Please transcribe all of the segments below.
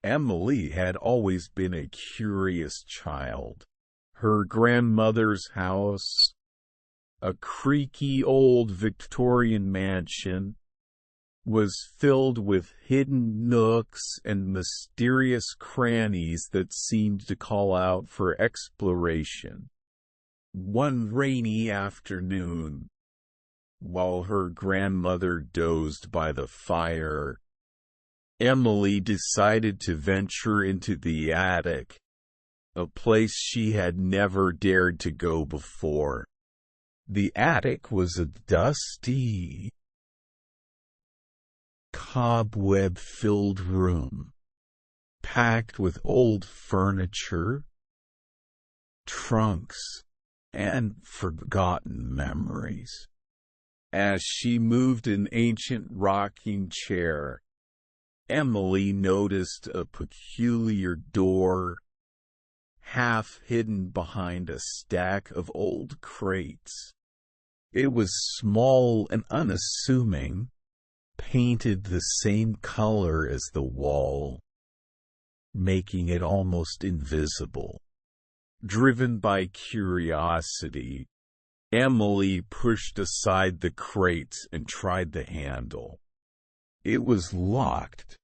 Emily had always been a curious child. Her grandmother's house, a creaky old Victorian mansion, was filled with hidden nooks and mysterious crannies that seemed to call out for exploration. One rainy afternoon, while her grandmother dozed by the fire, Emily decided to venture into the attic, a place she had never dared to go before. The attic was a dusty, cobweb-filled room, packed with old furniture, trunks, and forgotten memories. As she moved an ancient rocking chair, Emily noticed a peculiar door, half hidden behind a stack of old crates. It was small and unassuming, painted the same color as the wall, making it almost invisible. Driven by curiosity, Emily pushed aside the crates and tried the handle. It was locked,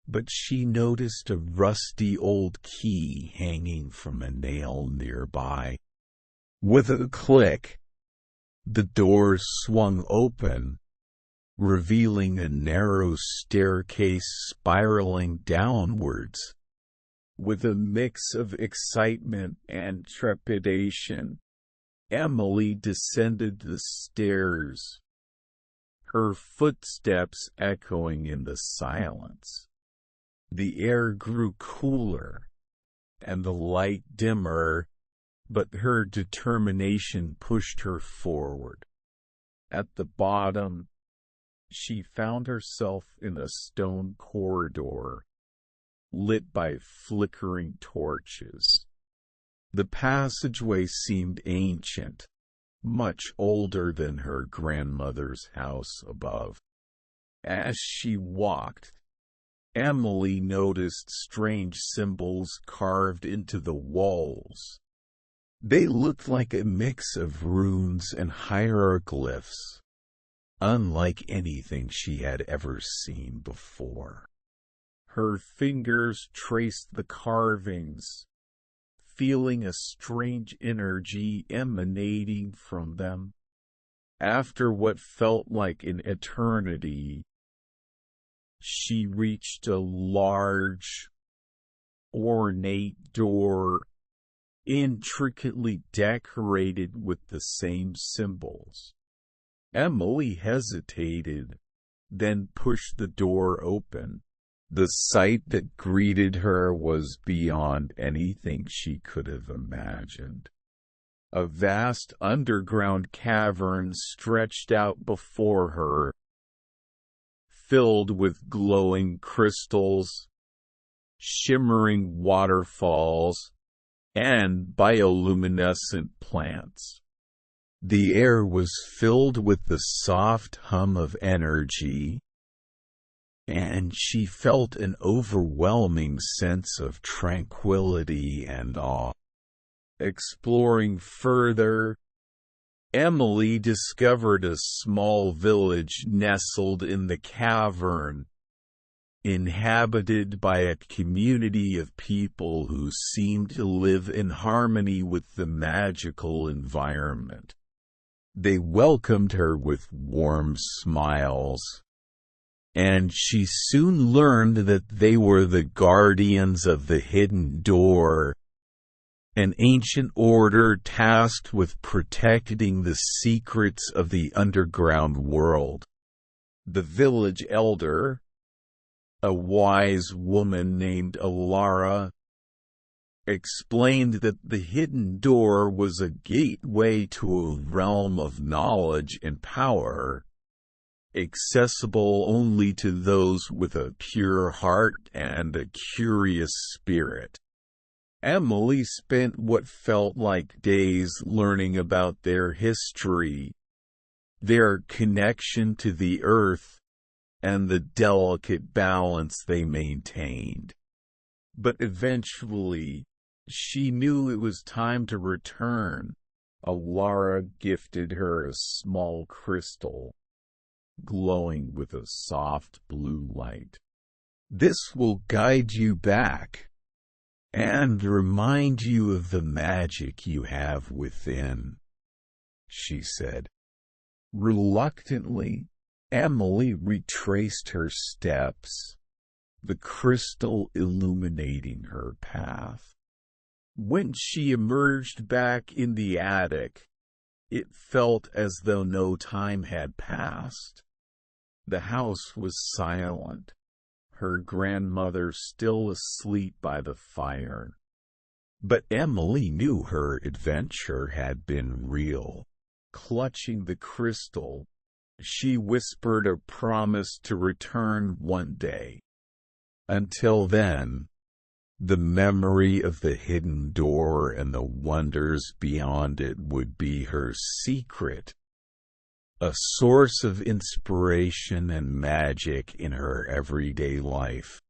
but she noticed a rusty old key hanging from a nail nearby. With a click, the door swung open, revealing a narrow staircase spiraling downwards. With a mix of excitement and trepidation, Emily descended the stairs, her footsteps echoing in the silence. The air grew cooler, and the light dimmer, but her determination pushed her forward. At the bottom, she found herself in a stone corridor, lit by flickering torches. The passageway seemed ancient, much older than her grandmother's house above. As she walked, Emily noticed strange symbols carved into the walls. They looked like a mix of runes and hieroglyphs, unlike anything she had ever seen before. Her fingers traced the carvings, feeling a strange energy emanating from them. After what felt like an eternity, she reached a large, ornate door, intricately decorated with the same symbols. Emily hesitated, then pushed the door open. The sight that greeted her was beyond anything she could have imagined. A vast underground cavern stretched out before her, filled with glowing crystals, shimmering waterfalls, and bioluminescent plants. The air was filled with the soft hum of energy, and she felt an overwhelming sense of tranquility and awe. Exploring further, Emily discovered a small village nestled in the cavern, inhabited by a community of people who seemed to live in harmony with the magical environment. They welcomed her with warm smiles, and she soon learned that they were the guardians of the hidden door, an ancient order tasked with protecting the secrets of the underground world. The village elder, a wise woman named Alara, explained that the hidden door was a gateway to a realm of knowledge and power, accessible only to those with a pure heart and a curious spirit. Emily spent what felt like days learning about their history, their connection to the earth, and the delicate balance they maintained. But eventually, she knew it was time to return. Alara gifted her a small crystal, glowing with a soft blue light. "This will guide you back and remind you of the magic you have within," she said. Reluctantly, Emily retraced her steps, the crystal illuminating her path. When she emerged back in the attic, it felt as though no time had passed. The house was silent, her grandmother still asleep by the fire. But Emily knew her adventure had been real. Clutching the crystal, she whispered a promise to return one day. Until then, the memory of the hidden door and the wonders beyond it would be her secret, a source of inspiration and magic in her everyday life.